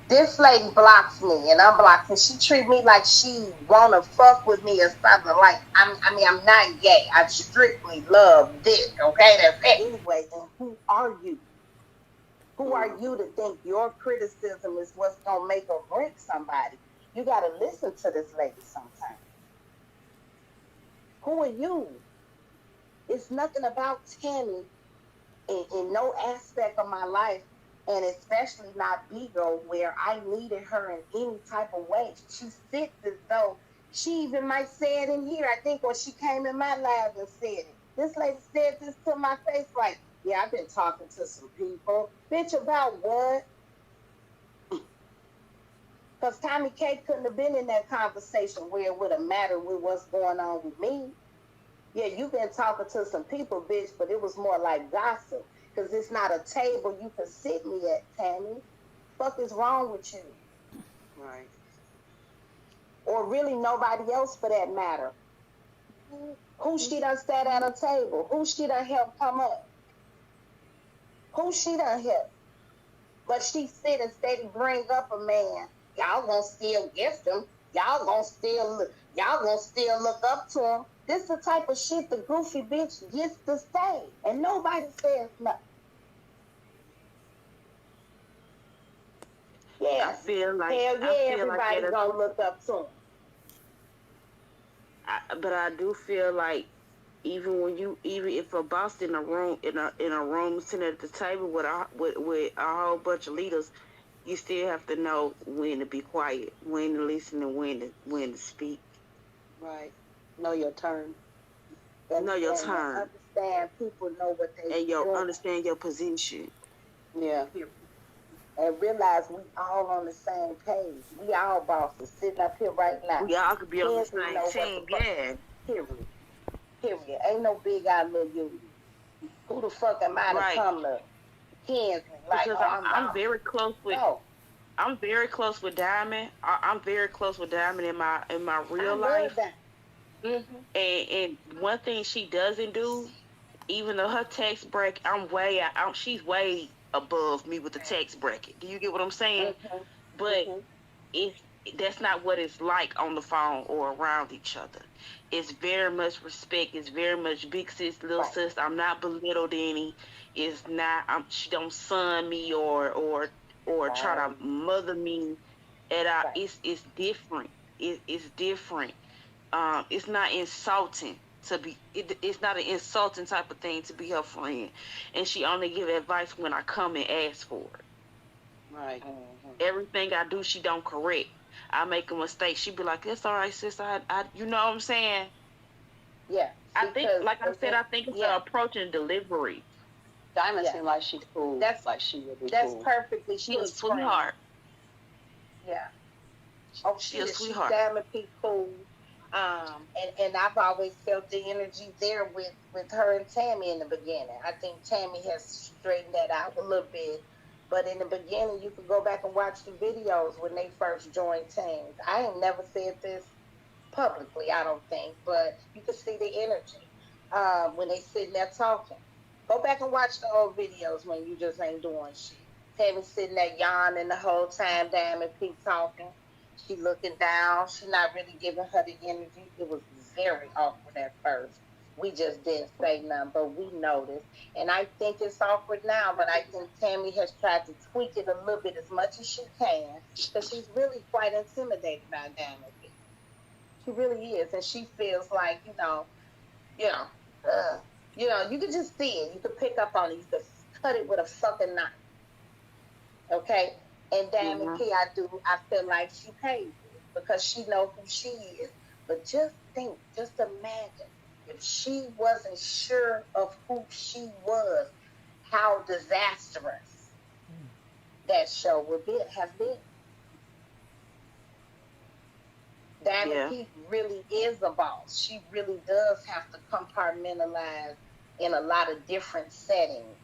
This lady blocks me and unblocks me. She treat me like she wanna fuck with me or something. Like I'm not gay. I strictly love dick. Okay, that's it. Anyway, then who are you? Who are you to think your criticism is what's gonna make or break somebody? You gotta listen to this lady sometimes. Who are you? It's nothing about Tammy in no aspect of my life, and especially not Bigo, where I needed her in any type of way. She sits as though she even might say it in here. I think when she came in my live and said it, this lady said this to my face, like, "Yeah, I've been talking to some people, bitch, about what?" Because Tommy K couldn't have been in that conversation where it would have mattered with what's going on with me. Yeah, you've been talking to some people, bitch, but it was more like gossip. Because it's not a table you can sit me at, Tammy. Fuck is wrong with you? Right. Or really nobody else for that matter. Who she done sat at a table? Who she done helped come up? Who she done help? But she sit and steady bring up a man. Y'all gonna still gift him. Y'all gonna still look up to him. This the type of shit the goofy bitch gets to say. And nobody says nothing. I Yes. feel like Hell I yeah, feel like everybody at a, gonna look up to him. but I do feel like even if a boss in a room sitting at the table with a whole bunch of leaders, you still have to know when to be quiet, when to listen, and when to speak. Right. Know your turn. Know your And turn understand people know what they and your doing. understand your position. Yeah. Period. And realize we all on the same page. We all bosses sitting up here right now. We all could be on the Kids, we same know what the team, fuck. yeah. Period. Period. Ain't no big eye little you. Who the fuck am I to Right. come to Kinsley? Like, Because oh, I'm very close with no. Diamond. I'm very close with Diamond in my I real love life. that. Mm-hmm. And one thing she doesn't do, even though her tax bracket, she's way above me with the tax bracket. Do you get what I'm saying? Mm-hmm. But Mm-hmm. it's that's not what it's like on the phone or around each other. It's very much respect. It's very much big sis, little Right. sis. I'm not belittled any. It's not. She don't son me or try Right. to mother me at all. Right. It's different. It's different. It's not insulting to be. It's not an insulting type of thing to be her friend, and she only give advice when I come and ask for it. Right. Mm-hmm. Everything I do, she don't correct. I make a mistake, she be like, "It's all right, sis. You know what I'm saying." Yeah. I think, Because like I said, I think it's yeah. the approach and delivery. Diamond Yeah. seems like she's cool. That's Like she would be that's cool. perfectly She a sweet friend. sweetheart. Yeah. Oh, She a she's sweetheart. Diamond P cool. And I've always felt the energy there with her and Tammy in the beginning. I think Tammy has straightened that out a little bit. But in the beginning, you could go back and watch the videos when they first joined teams. I ain't never said this publicly, I don't think, but you could see the energy when they sitting there talking. Go back and watch the old videos when you just ain't doing shit. Tammy sitting there yawning the whole time, Diamond P talking. She looking down. She not really giving her the energy. It was very awkward at first. We just didn't say nothing, but we noticed. And I think it's awkward now, but I think Tammy has tried to tweak it a little bit as much as she can because she's really quite intimidated by Diamond P. She really is, and she feels like you know, uh, you could just see it. You could pick up on it. You could cut it with a fucking knife. Okay, and damn it, Hmm. P, I feel like she pays it because she know who she is. But just think, just imagine if she wasn't sure of who she was, how disastrous that show would have been. Diamond Yeah. Pete really is a boss. She really does have to compartmentalize in a lot of different settings,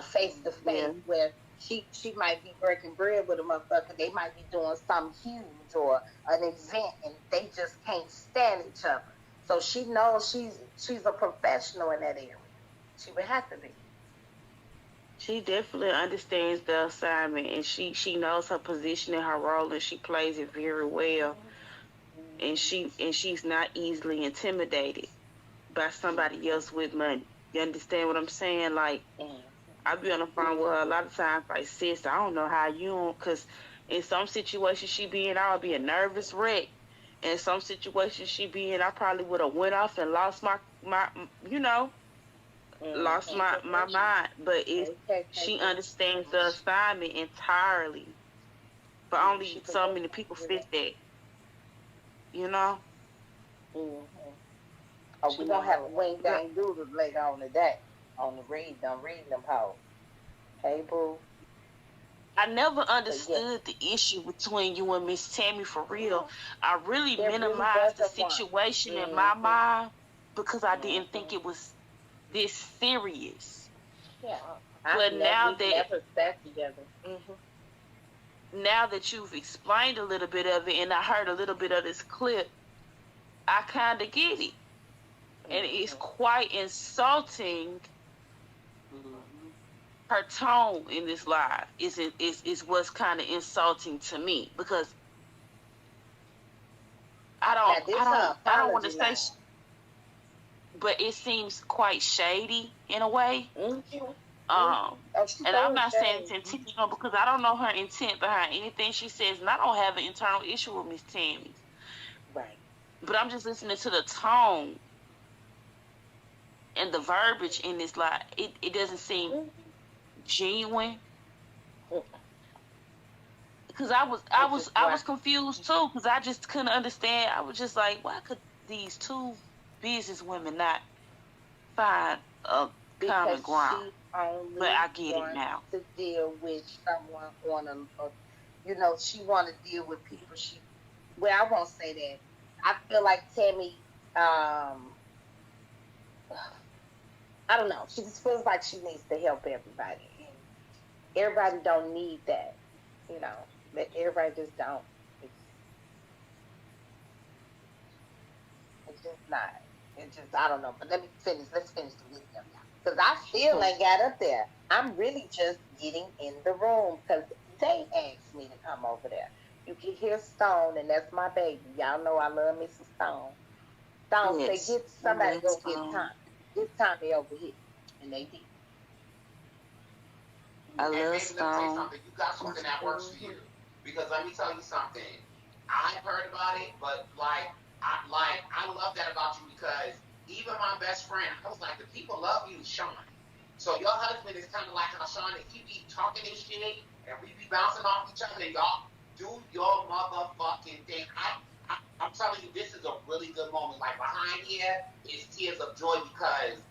face to Yeah. face, where she might be breaking bread with a motherfucker. They might be doing something huge or an event, and they just can't stand each other. So she knows she's a professional in that area. She would have to be. She definitely understands the assignment, and she knows her position and her role, and she plays it very well. And she's not easily intimidated by somebody else with money. You understand what I'm saying? Like, I be on the phone with her a lot of times, like, sis, I don't know how you don't, because in some situations she be in, I'll be a nervous wreck. In some situations she be in, I probably would have went off and lost my you know, lost my mind. But she understands the assignment entirely. But only so many people fit that, you know? Oh, we gonna have a wing dang doodle later on today on the reading them hoes. Hey boo. I never understood the issue between you and Miss Tammy for real. I really minimized the situation in my mind because I didn't think it was this serious. Yeah. But now that never sat together. Now that you've explained a little bit of it and I heard a little bit of this clip, I kind of get it. And it's quite insulting. Her tone in this live is what's kind of insulting to me, because I don't want to say, but it seems quite shady in a way. And I'm not saying it's intentional because I don't know her intent behind anything she says, and I don't have an internal issue with Miss Tammy. Right. But I'm just listening to the tone and the verbiage in this live. It doesn't seem genuine. Because I was confused too, because I just couldn't understand. I was just like, why could these two business women not find a common ground? But I get it now. To deal with someone on she want to deal with people. I won't say that. I feel like Tammy, I don't know. She just feels like she needs to help everybody. And everybody don't need that, But everybody just don't. It's just not. It's just, I don't know. But let's finish the video now. Because I still ain't got up there. I'm really just getting in the room because they asked me to come over there. You can hear Stone, and that's my baby. Y'all know I love Mrs. Stone. Stone say, get somebody go get Tommy. Get Tommy over here. And they did. I love Stone. You got something that works for you. Because let me tell you something. I've heard about it, but I love that about you because even my best friend, I was like, the people love you, Sean. So your husband is kind of like how Sean is. He be talking this shit, and we be bouncing off each other, and y'all do your motherfucking thing. I'm telling you, this is a really good moment. Like behind here is tears of joy because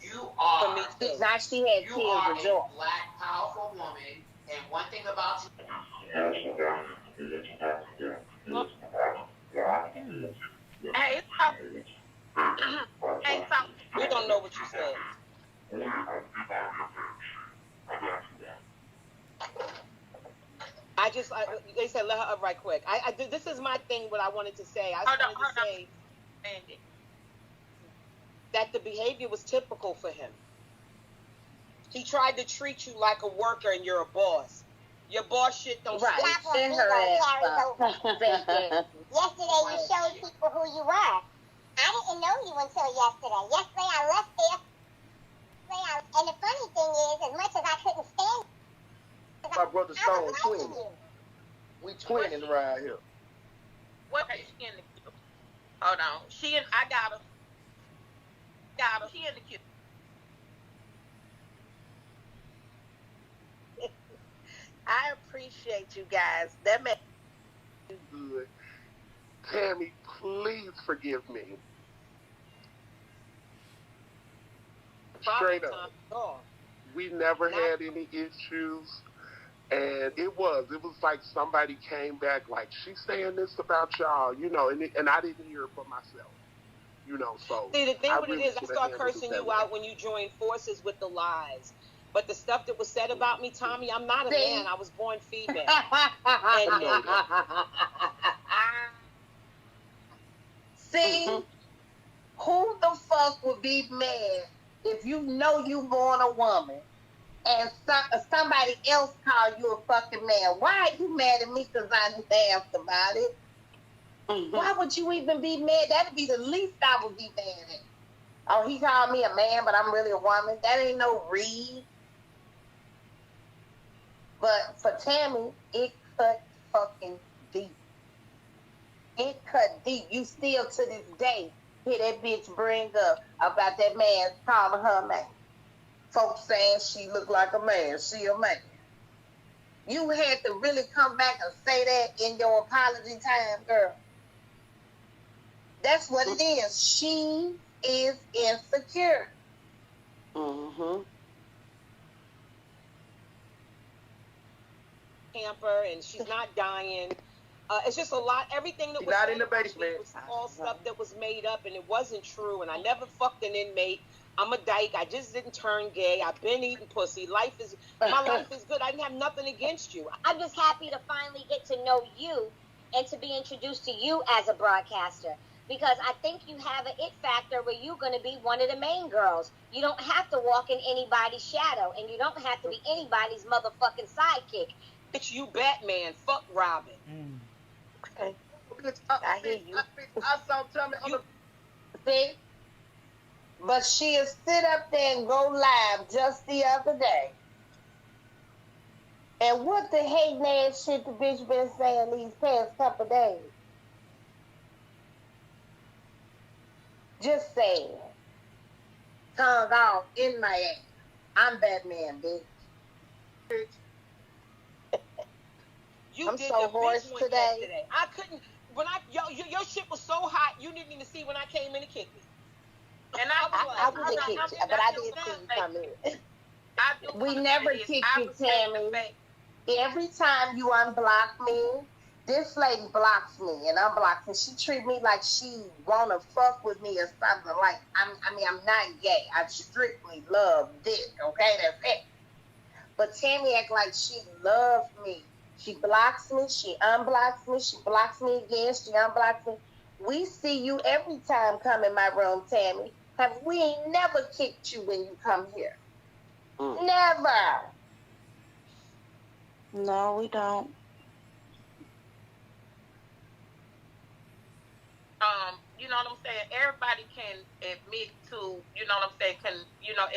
you are. Now she had you tears are of joy. A black, powerful woman, and one thing about you. Hey, hey, we don't know what you said. They said let her up right quick. This is my thing. What I wanted to say. I wanted to say that the behavior was typical for him. He tried to treat you like a worker, and you're a boss. Your boss shit don't right. Send her ass Yesterday you showed people who you are. I didn't know you until yesterday. Yesterday I left there. And the funny thing is, as much as I couldn't stand it, my brother Stone twinning. We twinning around here. What is she in the queue? Hold on. I got her. She in the queue. I appreciate you guys. That makes good. Tammy, please forgive me. Straight up. We never had any issues. And it was like somebody came back like, she's saying this about y'all, and I didn't hear it for myself. So. See, the thing what it is, I start cursing you out when you join forces with the lies. But the stuff that was said about me, Tommy, I'm not a man. I was born female. See, who the fuck would be mad if you know you born a woman and somebody else call you a fucking man. Why are you mad at me because I laughed about it? Why would you even be mad? That'd be the least I would be mad at. Oh, he called me a man, but I'm really a woman. That ain't no read. But for Tammy, it cut fucking deep. It cut deep. You still to this day hear that bitch bring up about that man calling her a man. Folks saying she looked like a man. She a man. You had to really come back and say that in your apology time, girl. That's what it is. She is insecure. Camper, and she's not dying. It's just a lot. Everything that She's was not said in the about me basement. was all stuff that was made up, and it wasn't true. And I never fucked an inmate. I'm a dyke. I just didn't turn gay. I've been eating pussy. My life is good. I didn't have nothing against you. I'm just happy to finally get to know you and to be introduced to you as a broadcaster. Because I think you have an it factor where you're going to be one of the main girls. You don't have to walk in anybody's shadow, and you don't have to be anybody's motherfucking sidekick. Bitch, you Batman. Fuck Robin. Okay. Bitch, I hear you. I saw Tommy on the. See? But she'll sit up there and go live just the other day. And what the hating ass shit the bitch been saying these past couple days? Just saying. Tongue off in my ass. I'm Batman, bitch. I'm so hoarse today. Yesterday. I couldn't. When your shit was so hot, you didn't even see when I came in to kick me. And I wouldn't kick you, but I did see you come in. We never kick you, Tammy. Every time you unblock me, this lady blocks me and unblocks me. She treat me like she wanna fuck with me or something. Like I'm not gay. I strictly love dick. Okay, that's it. But Tammy act like she loves me. She blocks me. She unblocks me. She blocks me again. She unblocks me. We see you every time come in my room, Tammy. We ain't never kicked you when you come here. Never. No, we don't. You know what I'm saying? Everybody can admit to, you know what I'm saying, can,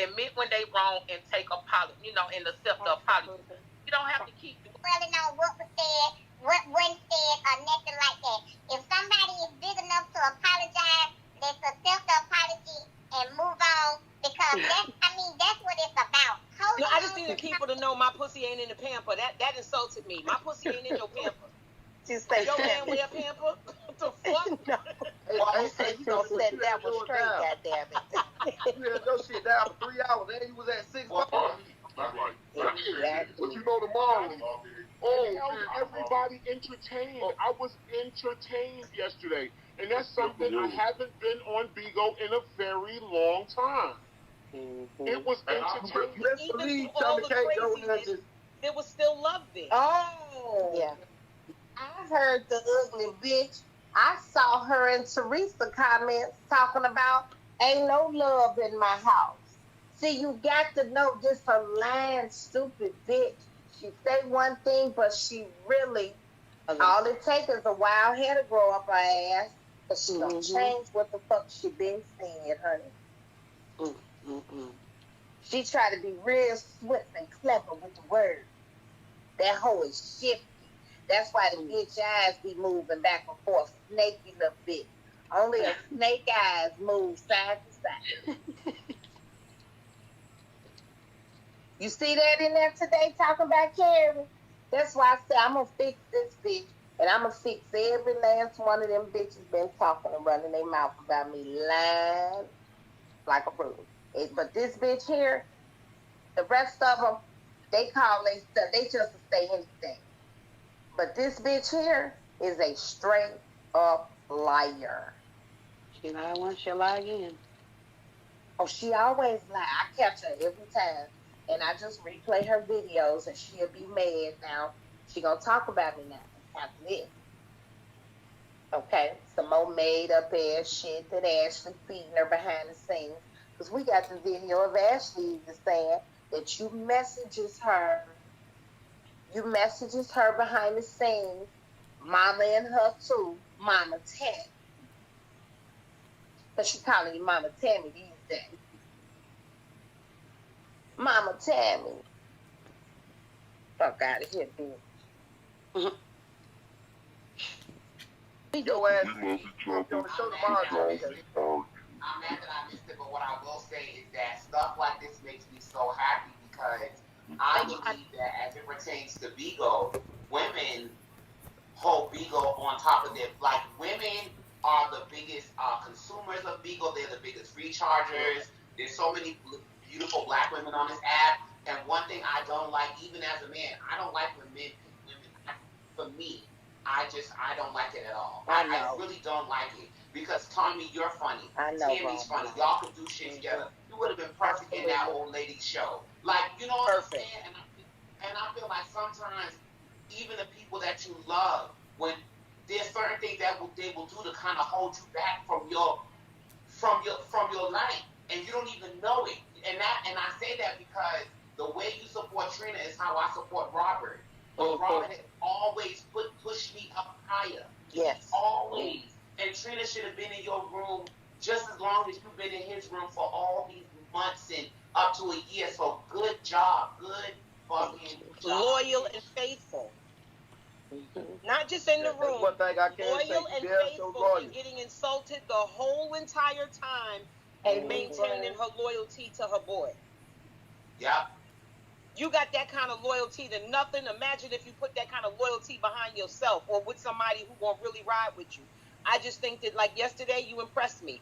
admit when they wrong and take apology, and accept the apology. You don't have to keep doing Really know what was said, what wasn't said, or nothing like that. If somebody is big enough to apologize, let's accept the apology and move on, because that's what it's about. No, I just needed people to know my pussy ain't in the pamper. That insulted me. My pussy ain't in your pamper. She say Your man wear a pamper? What the fuck? No. I said you gonna set that one straight, goddammit. You had your shit down for 3 hours, then you was at 6 That's right. But you know tomorrow. Everybody entertained. I was entertained yesterday. And that's something I haven't been on Bigo in a very long time. It was entertaining. Even through all the craziness, there was still love there. Oh. Yeah. I heard the ugly bitch. I saw her and Teresa comments talking about ain't no love in my house. See, you got to know this a lying, stupid bitch. She say one thing, but she really, all it takes is a wild hair to grow up her ass. But she don't change what the fuck she been saying, honey. She try to be real swift and clever with the words. That hoe is shifty. That's why the bitch eyes be moving back and forth, snaky little bit. Only a snake eyes move side to side. You see that in there today talking about Carrie? That's why I said I'm going to fix this bitch. And I'm going to fix every last one of them bitches been talking and running their mouth about me lying like a broom. But this bitch here, the rest of them, they call they stuff. They just say anything. But this bitch here is a straight up liar. She lied once, she'll lie again. Oh, she always lie. I catch her every time. And I just replay her videos and she'll be mad now. She gonna talk about me now after this. Okay, some more made up ass shit that Ashley feeding her behind the scenes. Because we got the video of Ashley even saying that you messages her behind the scenes, Mama and her too, Mama Tammy. But she calling you Mama Tammy these days. Mama Tammy. Fuck out of here, bitch. Your ass on the show tomorrow. I'm mad that I missed it, but what I will say is that stuff like this makes me so happy because I believe that as it pertains to Bigo, women hold Bigo on top of their, like, women are the biggest consumers of Bigo. They're the biggest rechargers. There's so many beautiful black women on this app. And one thing I don't like, even as a man, I don't like when men pick women. For me, I don't like it at all. I really don't like it. Because Tommy, you're funny. Tammy's funny. Y'all could do shit together. You would have been perfect in that old lady show. Like, you know what I'm saying? And I feel like sometimes even the people that you love, when there's certain things that they will do to kind of hold you back from your life, and you don't even know it. And I say that because the way you support Trina is how I support Robert. But Robert has always pushed me up higher. Yes. Always. And Trina should have been in your room just as long as you've been in his room for all these months and up to a year. So good job. Good fucking job. Loyal and faithful. Not just in the room. One thing I can't loyal say, and faithful and getting insulted the whole entire time and maintaining her loyalty to her boy. Yeah. You got that kind of loyalty to nothing. Imagine if you put that kind of loyalty behind yourself or with somebody who gonna really ride with you. I just think that, like yesterday, you impressed me.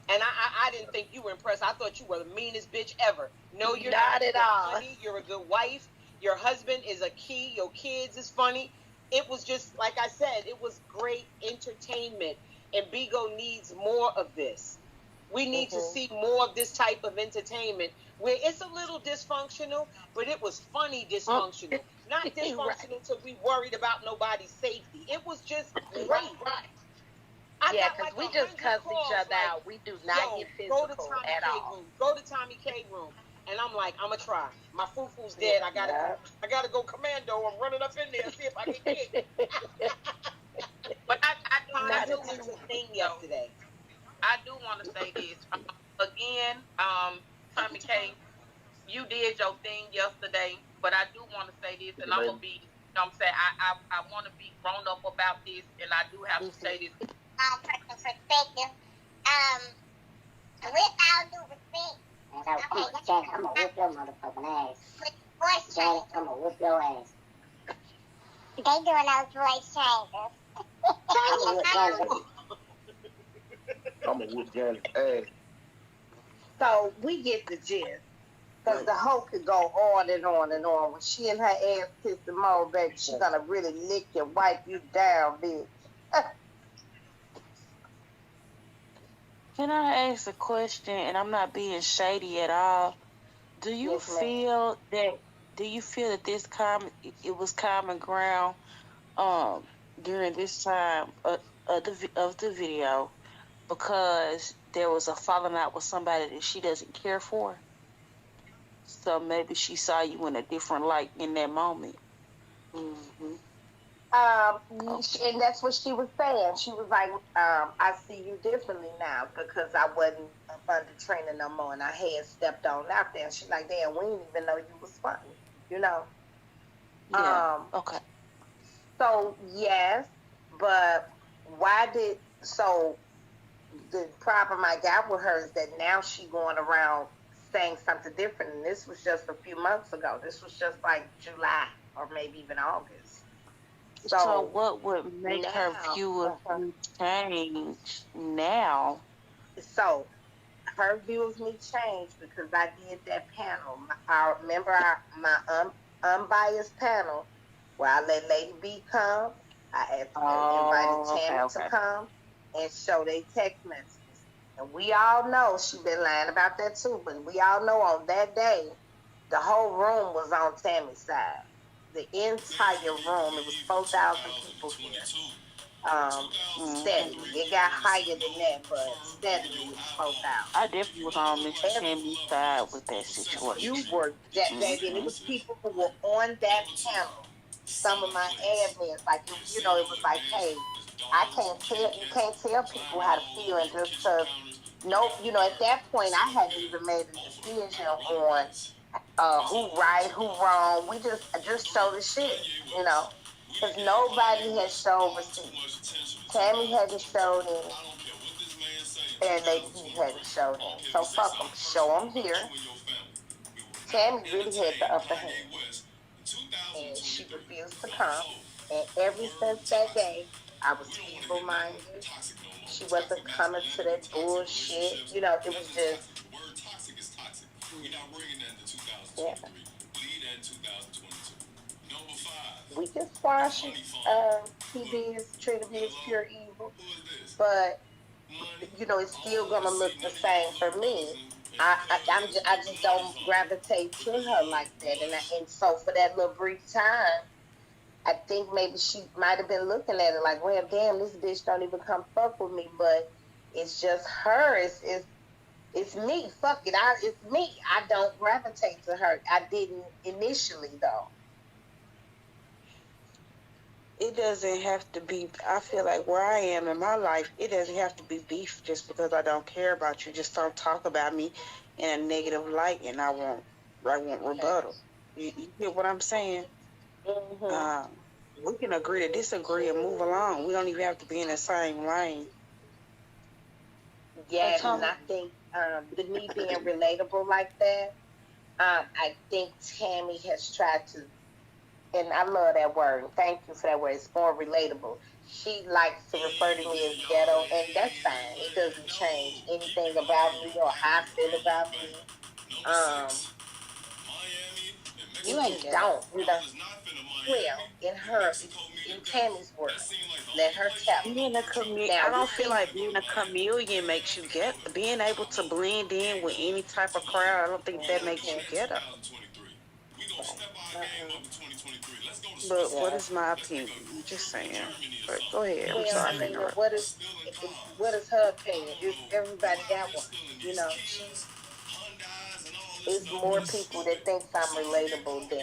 And I didn't think you were impressed. I thought you were the meanest bitch ever. No, you're not at all. Funny. You're a good wife. Your husband is a key. Your kids is funny. It was just, like I said, it was great entertainment. And Bigo needs more of this. We need to see more of this type of entertainment where it's a little dysfunctional, but it was funny dysfunctional. Not dysfunctional to be worried about nobody's safety. It was just great. Right. Yeah, because we just cuss each other out. We do not get physical at all. Go to Tommy K room. And I'm like, I'm going to try. My foo-foo's dead. I gotta go commando. I'm running up in there and see if I can get But I do want to thing yesterday. I do want to say this. Again, Tommy K, you did your thing yesterday, but I do want to say this, and I'm going to be, you know what I'm saying, I want to be grown up about this, and I do have to say this. Personal perspective. With all due respect, I'm gonna whip your motherfucking ass. Voice change. I'm gonna whip your ass. They doing those voice changes. I'm gonna whip Janet's ass. So we get the gist. Because the hoe could go on and on and on. When she and her ass kiss the mole, baby, she's gonna really lick you, wipe you down, bitch. Can I ask a question? And I'm not being shady at all. Do you feel that this it was common ground during this time of the video because there was a falling out with somebody that she doesn't care for? So maybe she saw you in a different light in that moment. And that's what she was saying. She was like, I see you differently now because I wasn't up under training no more and I had stepped on out there. And she's like, damn, we didn't even know you was funny, you know? Yeah. Okay. So, yes, but the problem I got with her is that now she going around saying something different. And this was just a few months ago. This was just like July or maybe even August. So what would make her view of me change now? So her view of me changed because I did that panel. Remember my unbiased panel where I let Lady B come. I invited Tammy to come and show their text messages. And we all know she been lying about that too, but we all know on that day, the whole room was on Tammy's side. The entire room, it was 4,000 people here. Steadily. It got higher than that, but steadily it spoke out. I definitely was on Miss Every, Tammy's side with that you situation. were that baby, and it Mm-hmm. was people who were on that panel. Some of my admins, like it was like, hey, I can't tell you can't tell people how to feel, and just because no, at that point I hadn't even made a decision on who right, who wrong. We just show the shit, because nobody has showed receipts. Tammy hadn't showed any, and Lady B hadn't showed any. So fuck them. Show them here. Tammy really had the upper hand, and she refused to come. And ever since that day, I was feeble-minded. She wasn't coming to that bullshit. It was just, yeah. We can squash it. PB is treated me as pure evil, but it's still gonna look the same for me. I just don't gravitate to her like that, and so for that little brief time, I think maybe she might have been looking at it like, well, damn, this bitch don't even come fuck with me, but it's just her. It's me. Fuck it. It's me. I don't gravitate to her. I didn't initially though. It doesn't have to be. I feel like where I am in my life, it doesn't have to be beef just because I don't care about you. Just don't talk about me in a negative light, and I won't rebuttal. You get what I'm saying? Mm-hmm. We can agree to disagree and move along. We don't even have to be in the same lane. Yeah, and I think the me being relatable like that, I think Tammy has tried to, and I love that word. Thank you for that word. It's more relatable. She likes to refer to me as ghetto, and that's fine. It doesn't change anything about me or how I feel about me. Um, You it ain't just ghetto. don't. Well, in Tammy's world, let her tell it. Being a I Now don't with feel people, like being a chameleon makes you get being able to blend in with any type of crowd. I don't think that makes you mm-hmm, ghetto. mm-mm, But what yeah. is my opinion? I'm just saying. But go ahead. I'm Well, sorry I for mean, interrupting. what is her opinion? Everybody got one. It's more people that thinks I'm relatable than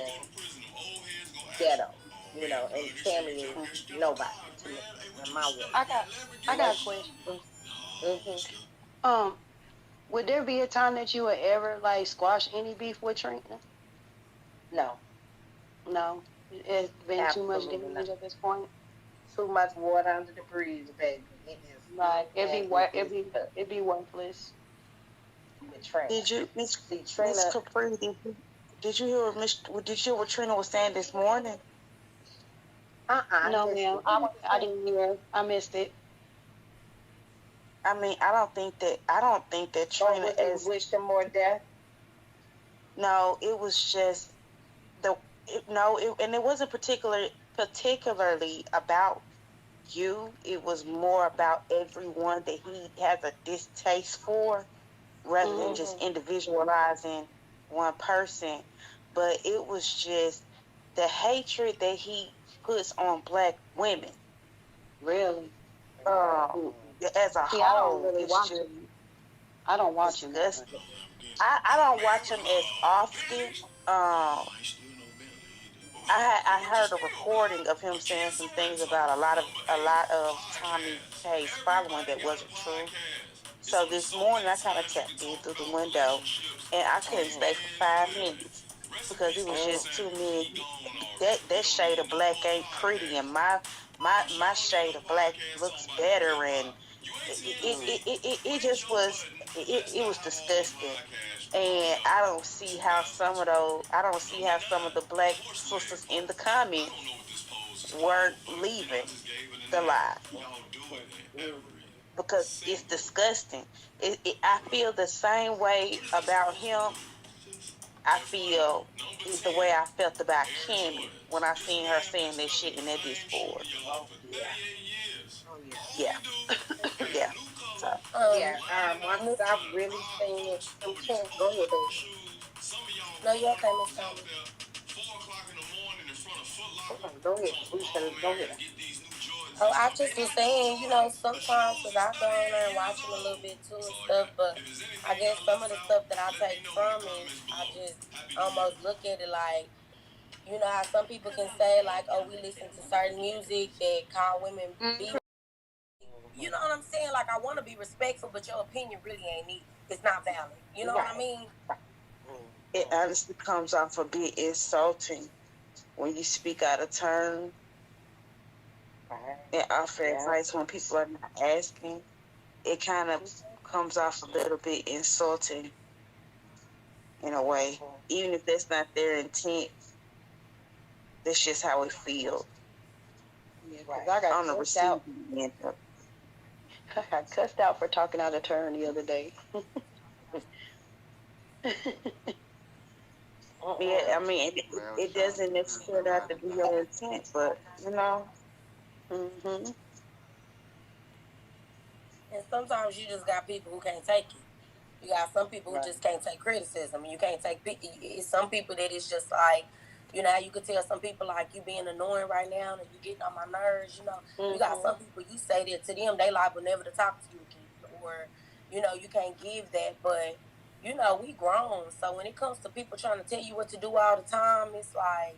ghetto. And Tammy is nobody to me in my world. I got a That's question. hmm Um, would there be a time that you would ever like squash any beef with Trina? no, No. It's been too much absolutely damage not. at this point. Too much water under the bridge, baby. It is, Like and it is it'd be worthless. with Trina. Did you, See, Miss Trina. Capri? Did you hear what Did you hear what Trina was saying this morning? I No, missed ma'am. it. What did you I say? didn't hear. I missed it. I mean, I don't think that Oh, Trina was it is. wish them more death? No, it was just the no, and it wasn't particularly about you. It was more about everyone that he has a distaste for, rather than Mm-hmm. just Mm-hmm. individualizing one person. But it was just the hatred that he puts on black women. Really? Um, as a See, I don't whole, really it's watch just him. I don't watch him that much. disgusting. I don't watch him as often. I heard a recording of him saying some things about a lot of Tommy Pay's following that wasn't true. So this morning I kind of tapped in through the window, and I couldn't stay for 5 minutes because it was just too many. That shade of black ain't pretty, and my shade of black looks better, and it just was it was disgusting. And I don't see how some of the black sisters in the comments were leaving the live because it's disgusting. I feel the same way about him. I feel is the way I felt about Kimmy when I seen her saying that shit in that Discord. Oh yeah. Oh yeah. Yeah, yeah. So Yeah. Once I've really seen it, them Kim. Go ahead, baby. No, you okay, Miss Tommy? Go ahead. We finna go ahead. Oh, I just was saying, sometimes because I go on there and watch them a little bit too and stuff, but I guess some of the stuff that I take from it, I just almost look at it like, how some people can say like, oh, we listen to certain music that call women be. You know what I'm saying? Like, I want to be respectful, but your opinion really ain't needed. It's not valid. You know what I mean? It honestly comes off a bit insulting when you speak out of turn and offer advice when people are not asking. It kind of comes off a little bit insulting in a way. Even if that's not their intent, that's just how it feels. Yeah, because I got cussed out. I got cussed out for talking out of turn the other day. Yeah, I mean, it doesn't necessarily have to be your intent, but, Mm-hmm. And sometimes you just got people who can't take it. You got some people who just can't take criticism. You can't take. It's some people that it's just like, how you could tell some people like you being annoying right now and you getting on my nerves. You got some people you say that to them, they liable never to talk to you again, or you can't give that. But we grown, so when it comes to people trying to tell you what to do all the time, it's like,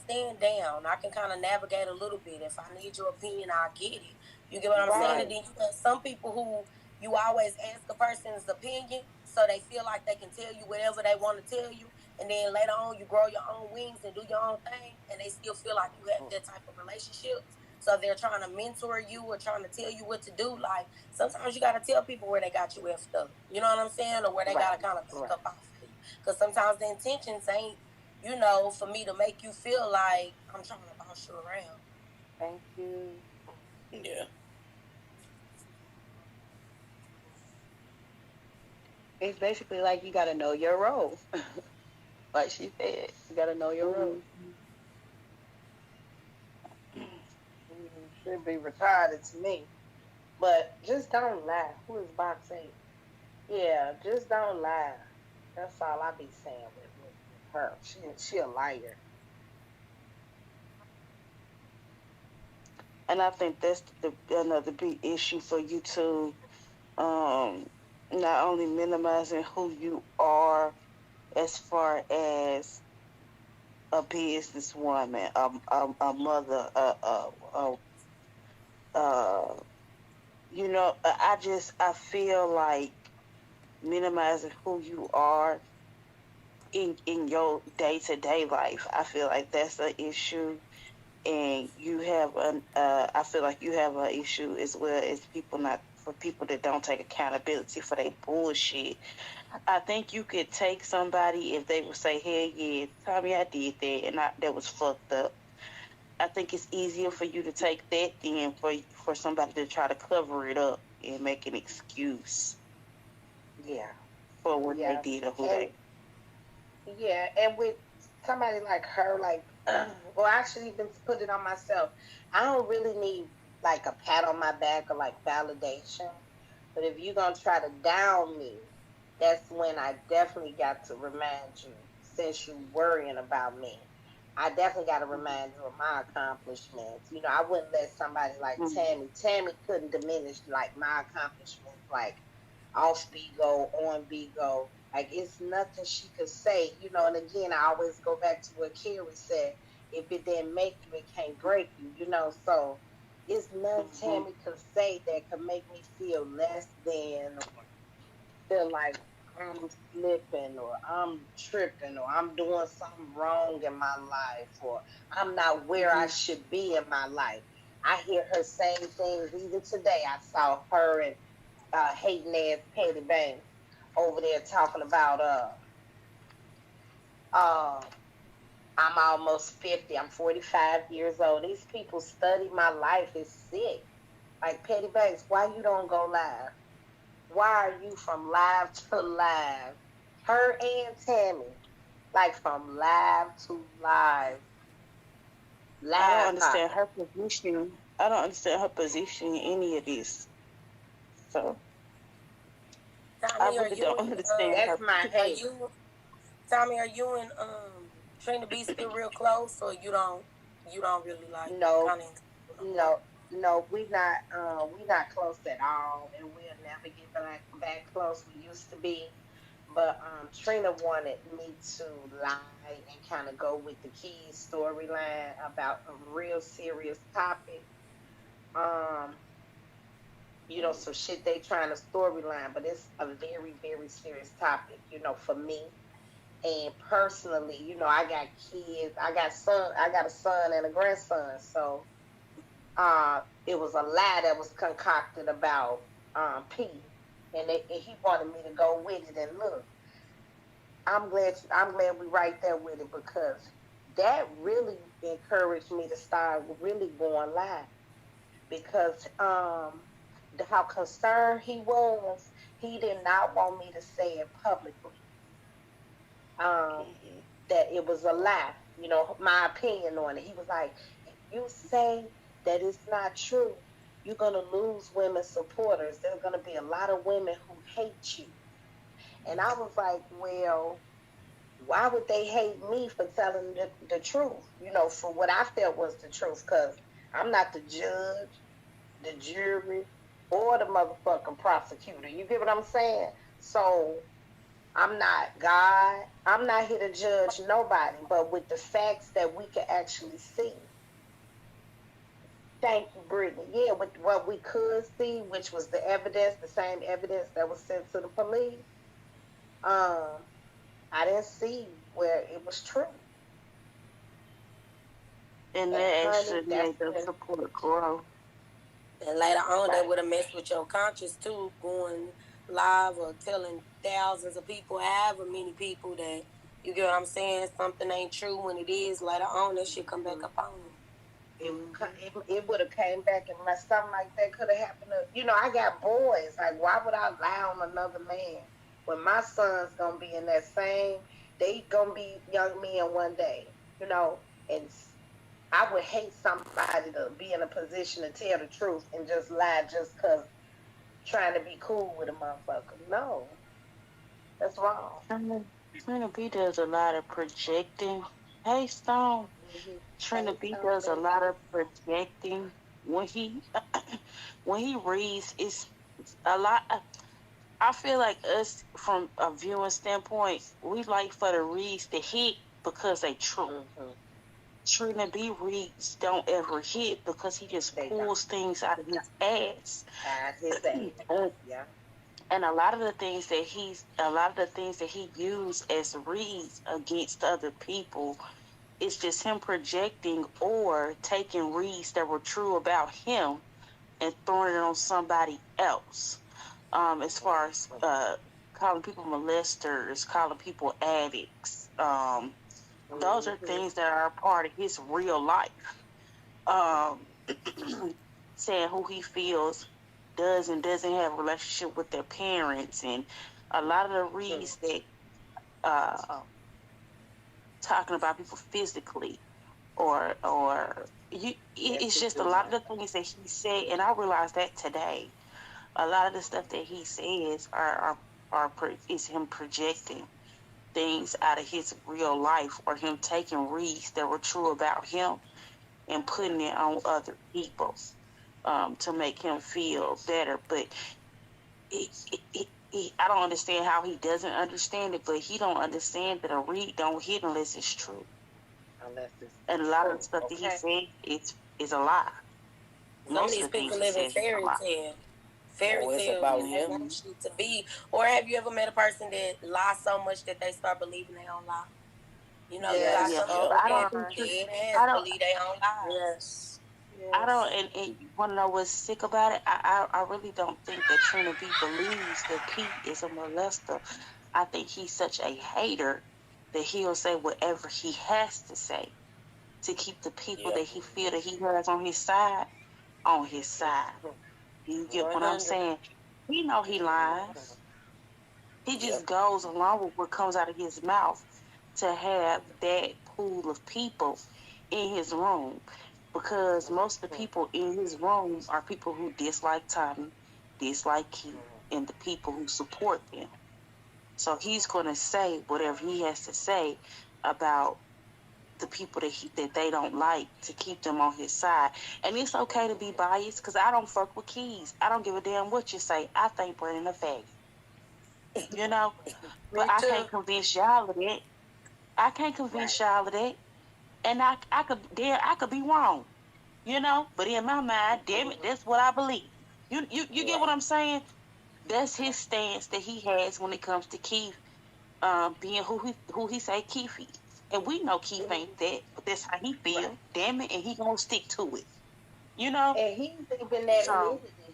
stand down. I can kind of navigate a little bit. If I need your opinion, I'll get it. You get what I'm saying? And then you got some people who you always ask a person's opinion so they feel like they can tell you whatever they want to tell you, and then later on you grow your own wings and do your own thing, and they still feel like you have that type of relationships. So they're trying to mentor you or trying to tell you what to do. Like, sometimes you got to tell people where they got you effed up. You know what I'm saying? Or where they got to kind of pick up off of you. Because sometimes the intentions ain't, for me to make you feel like I'm trying to boss you around. Thank you. Yeah. It's basically like you got to know your role. Like she said, you got to know your role. Should be retired to me. But just don't lie. Who is boxing? Yeah, just don't lie. That's all I be saying with her. She a liar. and I think that's another big issue for you too. Not only minimizing who you are as far as a businesswoman, a mother, uh, I feel like minimizing who you are in your day-to-day life. I feel like that's an issue, and I feel like you have an issue as well as people that don't take accountability for their bullshit. I think you could take somebody if they would say, "Hey, yeah, Tommy, I did that, and that was fucked up." I think it's easier for you to take that than for somebody to try to cover it up and make an excuse. Yeah. For what they did or who they. Yeah, and with somebody like her, like, well, I should even put it on myself. I don't really need like a pat on my back or like validation. But if you're gonna try to down me, that's when I definitely got to remind you, since you worrying about me, I definitely got to remind you of my accomplishments. I wouldn't let somebody like Tammy. Tammy couldn't diminish like my accomplishments, like off Bigo, on Bigo. Like, it's nothing she could say, And again, I always go back to what Carrie said: if it didn't make you, it can't break you. So it's nothing Tammy could say that could make me feel less than, or feel like I'm slipping, or I'm tripping, or I'm doing something wrong in my life, or I'm not where I should be in my life. I hear her saying things. Even today, I saw her and hating ass Petty Banks over there talking about uh I'm almost 50. I'm 45 years old. These people study my life. It's sick. Like, Petty Banks, why you don't go live? Why are you from live to live? Her and Tammy, like, from live to live. I don't understand her position. I don't understand her position in any of this. So Tommy, I really don't understand that's her. my hate. Tommy, are you and Trina B still real close, or you don't really like? No, no, we not close at all, and we'll never get back close we used to be. But Trina wanted me to lie and kind of go with the key storyline about a real serious topic. Um, some shit they trying to storyline, but it's a very, very serious topic, for me. And personally, I got kids. I got a son and a grandson. So it was a lie that was concocted about P. And he wanted me to go with it. And look, I'm glad we right there with it, because that really encouraged me to start really going live, because how concerned he was, he did not want me to say it publicly. That it was a lie, my opinion on it. He was like, if you say that it's not true, you're going to lose women supporters. There's going to be a lot of women who hate you. And I was like, well, why would they hate me for telling the truth? For what I felt was the truth, because I'm not the judge, the jury, or the motherfucking prosecutor. You get what I'm saying? So I'm not God. I'm not here to judge nobody, but with the facts that we can actually see. Thank you, Brittany. Yeah, with what we could see, which was the evidence, the same evidence that was sent to the police. I didn't see where it was true. And that actually made the support grow. And later on, that would have messed with your conscience too, going live or telling thousands of people, however many people, that, you get what I'm saying, something ain't true when it is. Later on, that shit come back up on you. It would have came back, and something like that could have happened to, I got boys. Like, why would I lie on another man when my son's gonna be in that same? They gonna be young men one day, and I would hate somebody to be in a position to tell the truth and just lie just because trying to be cool with a motherfucker. No, that's wrong. Trina B does a lot of projecting. Hey, Stone. Trina B does a lot of projecting. When he reads, it's a lot. I feel like us, from a viewing standpoint, we like for the reads to hit because they true. Trina B reads don't ever hit because he just pulls things out of his ass. Yeah. And a lot of the things that he used as reads against other people, it's just him projecting or taking reads that were true about him and throwing it on somebody else. As far as calling people molesters, calling people addicts, those are things that are a part of his real life. Saying who he feels does and doesn't have a relationship with their parents, and a lot of the reads that talking about people physically, it's just a lot of the things that he said, and I realized that today. A lot of the stuff that he says is him projecting things out of his real life, or him taking reads that were true about him and putting it on other people to make him feel better. But I don't understand how he doesn't understand it, but he don't understand that a read don't hit unless it's true. And a lot of the stuff that he said is a lie. Some of these people live in fairy tale. Fairy tale want shit to be. Or have you ever met a person that lies so much that they start believing they own lie? You got some people that dead ass believe they own lies. Yes. I don't, and you want to know what's sick about it? I really don't think that Trina B believes that Pete is a molester. I think he's such a hater that he'll say whatever he has to say to keep the people that he feel that he has on his side. You get what I'm saying? He know he lies. He just goes along with what comes out of his mouth to have that pool of people in his room, because most of the people in his room are people who dislike Tommy, dislike Keith, and the people who support them. So he's going to say whatever he has to say about the people that they don't like to keep them on his side. And it's okay to be biased because I don't fuck with Keys. I don't give a damn what you say. I think Brandon a faggot. You know? But I can't convince y'all of that. I can't convince y'all of that. And I could be wrong. You know? But in my mind, damn it, that's what I believe. You get what I'm saying? That's his stance that he has when it comes to Keith being who he say Keith is. And we know Keith ain't that, but that's how he feel. Damn it, and he gonna stick to it. You know? And he's even admitted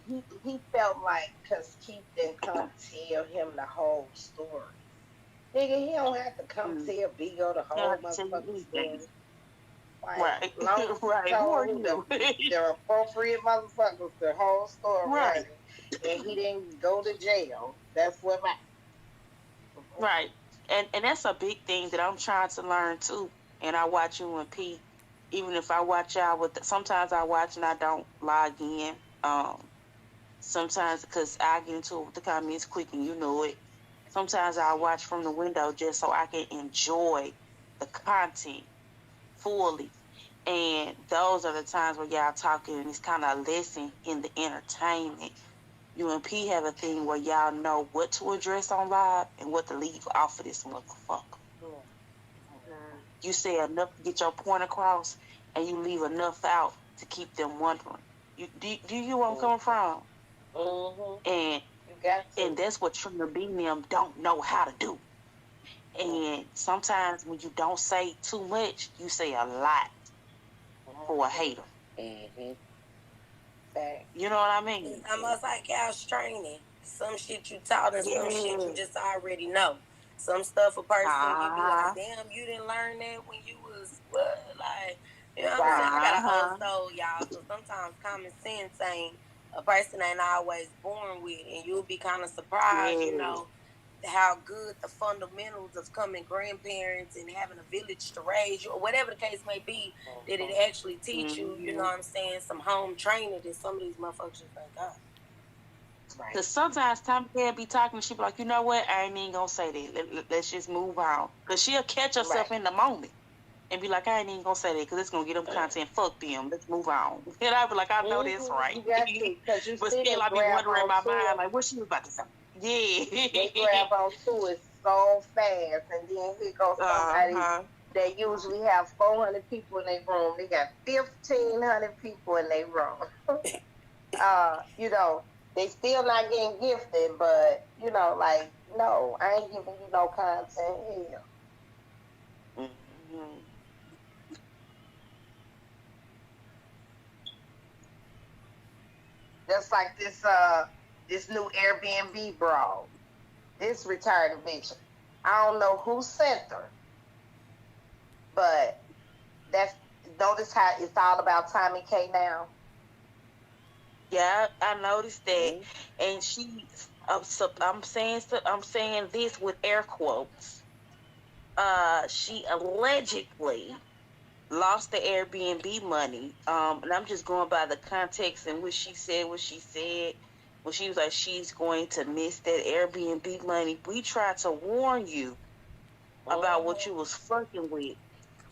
it. He felt like because Keith didn't come tell him the whole story. Nigga, he don't have to come tell Bigo the whole motherfucking story. Like, long as right. Who are you? The appropriate motherfuckers, the whole story. Right. And he didn't go to jail. That's what matters. Right. And that's a big thing that I'm trying to learn too. And I watch you and P. Even if I watch y'all sometimes I watch and I don't log in. Sometimes because I get into it with the comments quick and you know it. Sometimes I watch from the window just so I can enjoy the content fully. And those are the times where y'all talking and it's kind of a lesson in the entertainment. You and P have a thing where y'all know what to address on live and what to leave off of this motherfucker. You say enough to get your point across, and you leave enough out to keep them wondering. Do you get where I'm coming from? And and that's what Trina B and them don't know how to do. And sometimes when you don't say too much, you say a lot for a hater. You know what I mean? It's almost like y'all's training. Some shit you taught and some shit you just already know. Some stuff a person you be like, damn, you didn't learn that when you was what? Like, you know what I'm saying? I got a whole soul, y'all. So sometimes common sense a person ain't always born with, and you'll be kind of surprised, you know, how good the fundamentals of coming grandparents and having a village to raise you, or whatever the case may be, that it actually teach you, you know what I'm saying, some home training that some of these motherfuckers just ain't got. Because sometimes Tomikay be talking and she be like, you know what, I ain't even gonna say that. Let's just move on. Because she'll catch herself in the moment and be like, I ain't even gonna say that because it's gonna get them content. Fuck them. Let's move on. And I be like, I know that's right. You got to, but still I be wondering in my mind, like, what she was about to say. Yeah. They grab onto it so fast, and then here goes somebody that usually have 400 people in their room. They got 1,500 people in their room. You know, they still not getting gifted, but, you know, like, no, I ain't giving you no content here. Just like this new Airbnb brawl. This retarded bitch. I don't know who sent her, but notice how it's all about Tomikay now. Yeah, I noticed that, and she. I'm saying this with air quotes. She allegedly lost the Airbnb money. And I'm just going by the context in which she said what she said. When she was like, she's going to miss that Airbnb money. We tried to warn you about what you was fucking with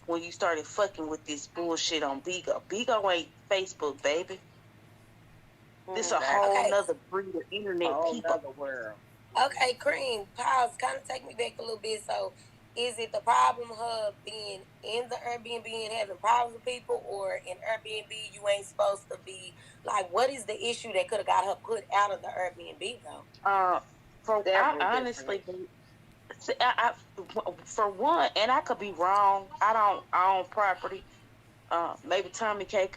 when you started fucking with this bullshit on Bigo. Bigo ain't Facebook, baby. This a whole nother breed of internet people. Another world. Okay, Cream, pause. Kind of take me back a little bit. So, is it the problem her being in the Airbnb and having problems with people, or in Airbnb you ain't supposed to be? Like, what is the issue that could have got her put out of the Airbnb though? Honestly, for one, and I could be wrong. I don't own property. Maybe Tomikay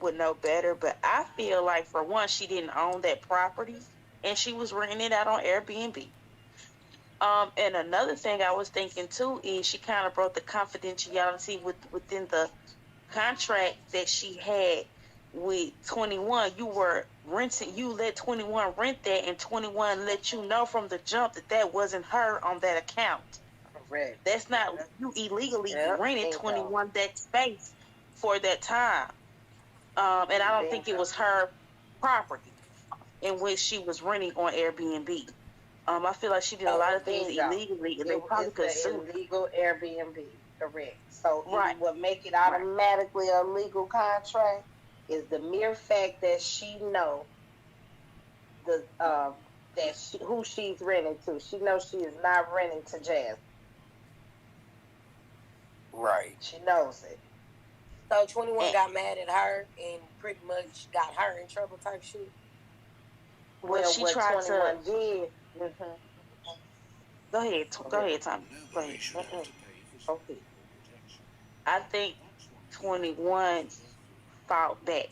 would know better, but I feel like for one, she didn't own that property, and she was renting it out on Airbnb. And another thing I was thinking too is she kind of broke the confidentiality within the contract that she had with 21. You were renting, you let 21 rent that, and 21 let you know from the jump that wasn't her on that account. Correct. That's not, you illegally rented 21 that space for that time. And I don't think it was her property in which she was renting on Airbnb. I feel like she did a lot of things illegally, and they probably could sue. Illegal Airbnb. Correct. So Right. what make it automatically a legal contract is the mere fact that she know the who she's renting to. She knows she is not renting to Jazz. Right. She knows it. So 21 got mad at her and pretty much got her in trouble type shit. Well, she what tried 21 to did. Go ahead, Tommy. Go ahead. Okay. I think 21 fought back.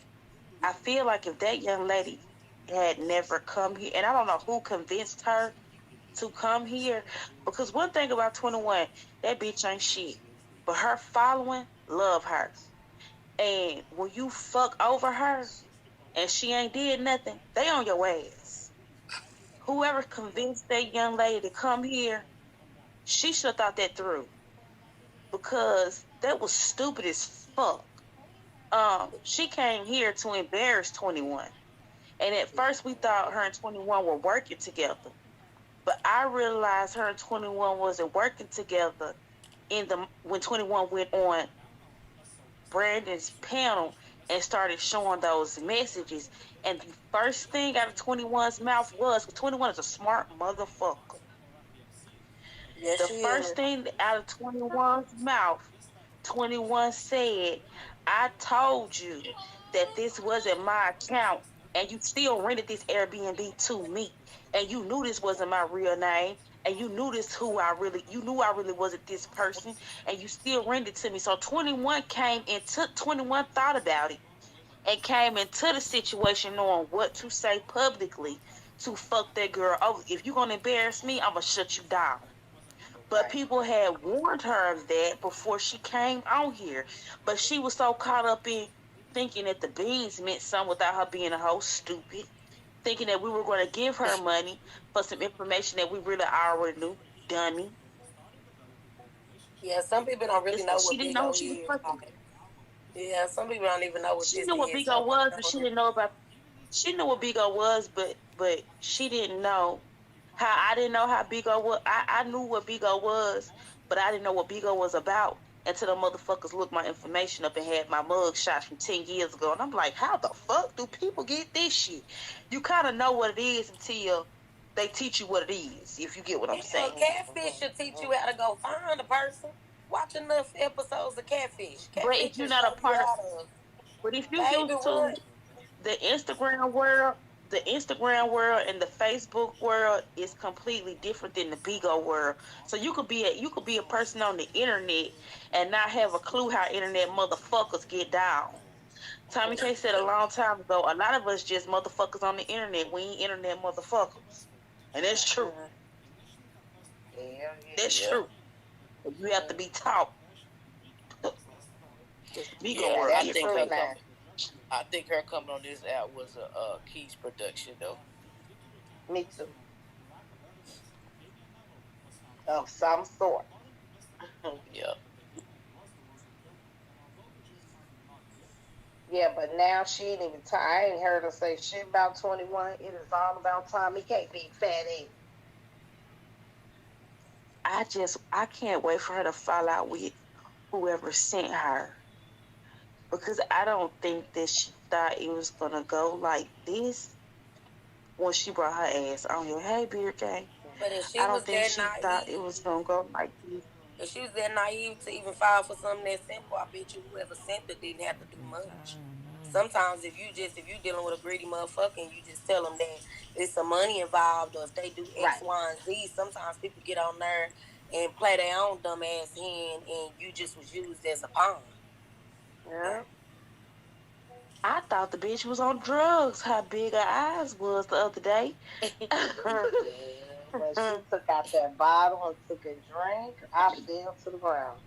I feel like if that young lady had never come here, and I don't know who convinced her to come here, because one thing about 21, that bitch ain't shit. But her following love her. And when you fuck over her and she ain't did nothing, they on your ass. Whoever convinced that young lady to come here, she should have thought that through. Because that was stupid as fuck. She came here to embarrass 21. And at first we thought her and 21 were working together. But I realized her and 21 wasn't working together when 21 went on Brandon's panel and started showing those messages. And the first thing out of 21's mouth was, 21 is a smart motherfucker. Yes, the first thing out of 21's mouth, 21 said, I told you that this wasn't my account and you still rented this Airbnb to me. And you knew this wasn't my real name. And you knew you knew I really wasn't this person. And you still rented to me. So 21 21 thought about it and came into the situation knowing what to say publicly to fuck that girl over. If you're going to embarrass me, I'm going to shut you down. But people had warned her of that before she came on here. But she was so caught up in thinking that the beans meant something without her being a whole stupid. Thinking that we were going to give her money for some information that we really already knew. Dummy. Yeah, some people don't really know what She didn't know Big O she was is. fucking. Yeah, some people don't even know what She this knew what is. Big O was, but she didn't know about. She knew what Big O was, but she didn't know how. I didn't know how Big O was. I knew what Big O was, but I didn't know what Big O was about until the motherfuckers looked my information up and had my mug shots from 10 years ago. And I'm like, how the fuck do people get this shit? You kind of know what it is until they teach you what it is, if you get what I'm saying. Catfish should teach you how to go find a person. Watch enough episodes of Catfish. But if you're not a part of, but if you used to the Instagram world and the Facebook world is completely different than the Bigo world. So you could be a person on the internet and not have a clue how internet motherfuckers get down. Tomikay said a long time ago, a lot of us just motherfuckers on the internet. We ain't internet motherfuckers. And that's true. That's true. You have to be taught. Bigo world. I think her coming on this app was a Keys production, though. Me too. Of some sort. Yeah. Yeah, but now she ain't even I ain't heard her say shit about 21. It is all about Tomikay, big fat ass. I can't wait for her to fall out with whoever sent her. Because I don't think that she thought it was going to go like this when she brought her ass on here. Hey, Beer Gang. But if she I don't was think that she naive, thought it was going to go like this. If she was that naive to even file for something that simple, I bet you whoever sent it didn't have to do much. Sometimes if you dealing with a greedy motherfucker and you just tell them that it's some money involved, or if they do X, Y, and Z, sometimes people get on there and play their own dumb ass hand, and you just was used as a pawn. Yeah. I thought the bitch was on drugs. How big her eyes was the other day. When she took out that bottle and took a drink, I fell to the ground.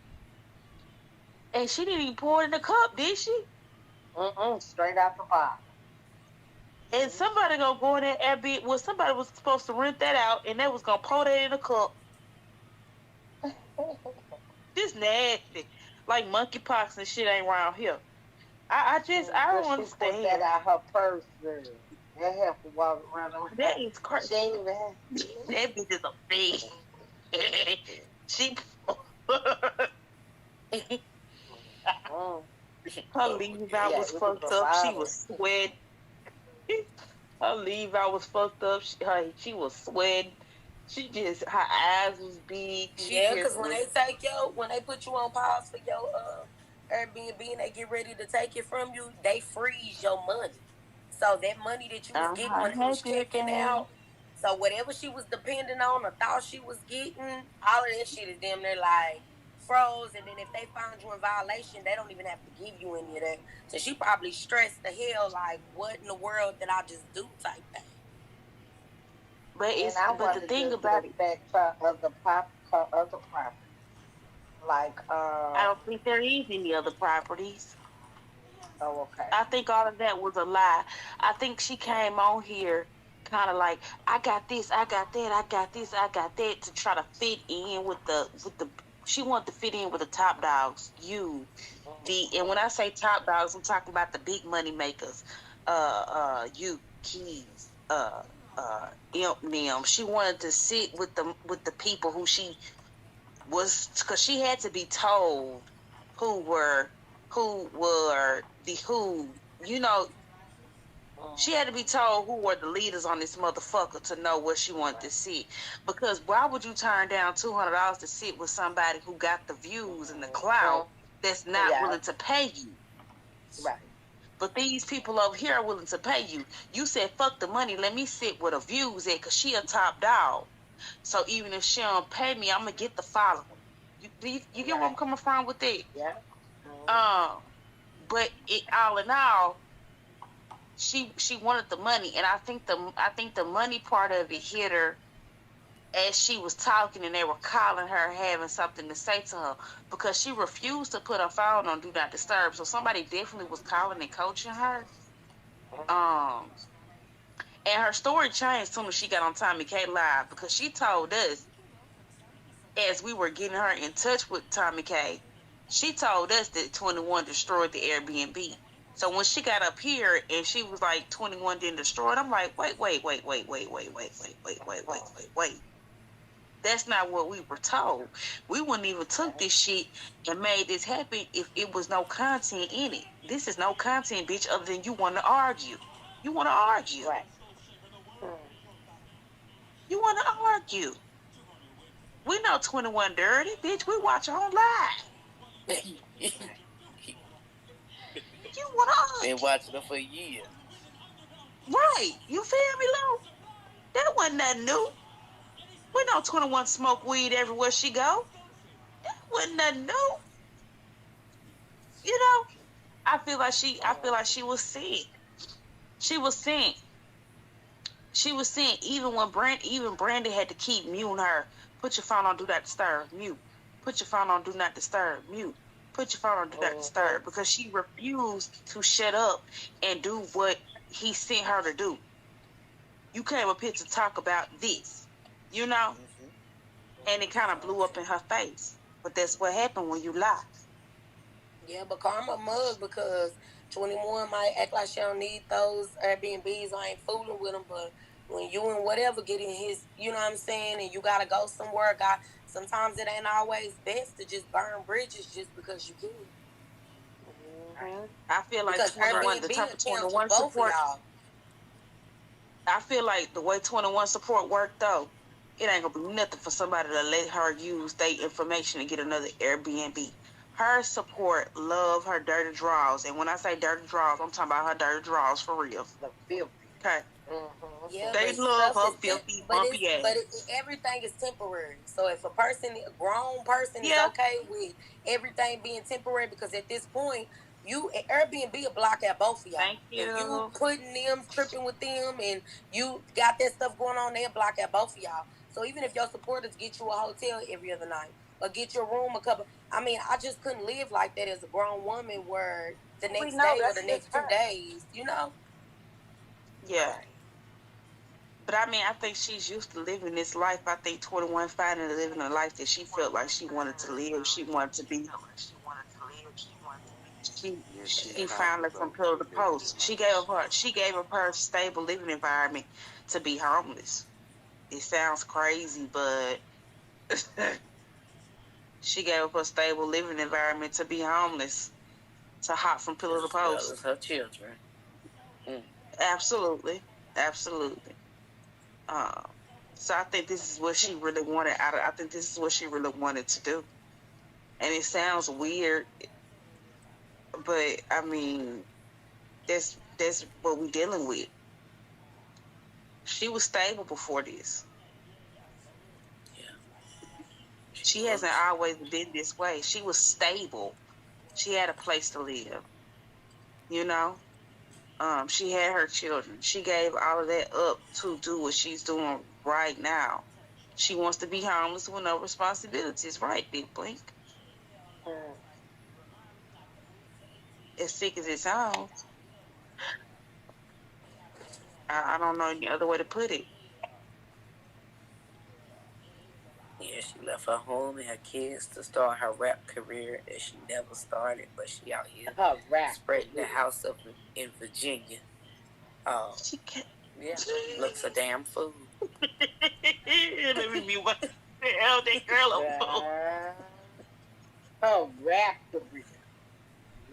And she didn't even pour it in the cup, did she? Straight out the bottle. And somebody gonna go in that Airbnb. Well, somebody was supposed to rent that out, and they was gonna pour that in a cup. This nasty, like monkeypox and shit ain't around here. I don't understand. She put that out her purse, girl. That helped her walk around. That is crazy. She ain't even that bitch is a bitch. She. Her leave out was fucked up. She was sweating. Her leave out was fucked up. She was sweating. She just, her eyes was big. Because when they put you on pause for your Airbnb and they get ready to take it from you, they freeze your money. So that money that you was getting when it was checking out, so whatever she was depending on or thought she was getting, all of that shit is damn near like froze. And then if they found you in violation, they don't even have to give you any of that. So she probably stressed the hell like, what in the world did I just do type thing. But the thing about it, back to other properties. Like I don't think there is any other properties. Oh, okay. I think all of that was a lie. I think she came on here kind of like, I got this, I got that, I got this, I got that, to try to fit in with the. She wanted to fit in with the top dogs. And when I say top dogs, I'm talking about the big money makers. Keys, them. She wanted to sit with the people who she was, because she had to be told who were she had to be told who were the leaders on this motherfucker to know where she wanted to sit. Because why would you turn down $200 to sit with somebody who got the views and the clout that's not willing to pay you? Right. But these people over here are willing to pay you. You said, fuck the money, let me sit where the views at, because she a top dog. So even if she don't pay me, I'm going to get the following. You get where I'm coming from with that? Yeah. But all in all, she wanted the money, and I think the money part of it hit her as she was talking, and they were calling her, having something to say to her, because she refused to put her phone on Do Not Disturb. So somebody definitely was calling and coaching her. And her story changed as soon as she got on Tomikay Live, because she told us, as we were getting her in touch with Tomikay, she told us that 21 destroyed the Airbnb. So when she got up here and she was like, 21 didn't destroy it, I'm like, wait. That's not what we were told. We wouldn't even took this shit and made this happen if it was no content in it. This is no content, bitch, other than you want to argue. You want to argue. Right. You want to argue. We know 21 dirty, bitch. We watch on live. You want to argue. Been watching her for years. Right. You feel me, Lou? That wasn't nothing new. We know 21 smoke weed everywhere she go. That wasn't nothing new. You know, I feel like she was sick. She was sick. She was sick even when Brandy had to keep muting her. Put your phone on Do Not Disturb. Mute. Put your phone on Do Not Disturb. Mute. Put your phone on Do Not Disturb, because she refused to shut up and do what he sent her to do. You came up here to talk about this, you know? And it kind of blew up in her face. But that's what happened when you lie. Yeah, but Karma mug, because 21 might act like she don't need those Airbnbs. I ain't fooling with them, but when you and whatever get in his, you know what I'm saying, and you got to go somewhere, sometimes it ain't always best to just burn bridges just because you can. I feel like 21, the type of 21 support, I feel like the way 21 support worked, though, it ain't gonna be nothing for somebody to let her use their information and get another Airbnb. Her support love her dirty draws, and when I say dirty draws, I'm talking about her dirty draws for real. The filthy. Okay. Yeah, they love her filthy, bumpy ass. But everything is temporary. So if a grown person is okay with everything being temporary, because at this point, Airbnb will block out both of y'all. Thank you. If you putting them, tripping with them, and you got that stuff going on, they'll block out both of y'all. So even if your supporters get you a hotel every other night, or get your room a couple, I mean, I just couldn't live like that as a grown woman where the next day or the next 2 days, you know? Yeah. But I mean, I think she's used to living this life. I think 21 finally living a life that she felt like she wanted to live. She wanted to be. She finally from pillar to post. She gave up her stable living environment to be homeless. It sounds crazy, but She gave up a stable living environment to be homeless, to hop from pillar to post. That was her children. Absolutely. Absolutely. So I think this is what she really wanted out of. I think this is what she really wanted to do. And it sounds weird, but I mean, that's what we're dealing with. She was stable before this. Yeah. She hasn't always been this way. She was stable. She had a place to live. You know? She had her children. She gave all of that up to do what she's doing right now. She wants to be homeless with no responsibilities, right, Big Blink? As sick as it sounds. I don't know any other way to put it. Yeah, she left her home and her kids to start her rap career that she never started, but she out here spreading the house up in Virginia. She can't. Yeah, looks a damn fool. Let me be what the hell that girl on. Oh, rap career.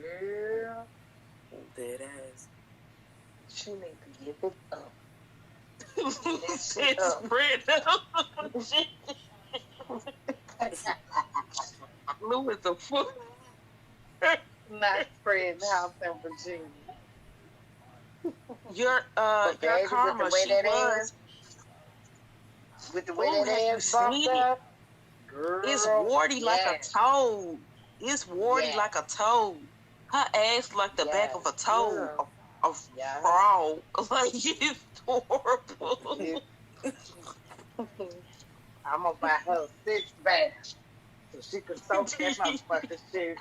Yeah. Dead ass. She need to give it up. It's spread up. Lou is a fool. Not spreading house in Virginia. Your karma, she was. With the way that ass bumped up, girl, it's warty like a toad. It's warty like a toad. Her ass like the back of a toad. A frog. Like, it's horrible. I'm gonna buy her a 6-pack so she can soak that motherfucking shit.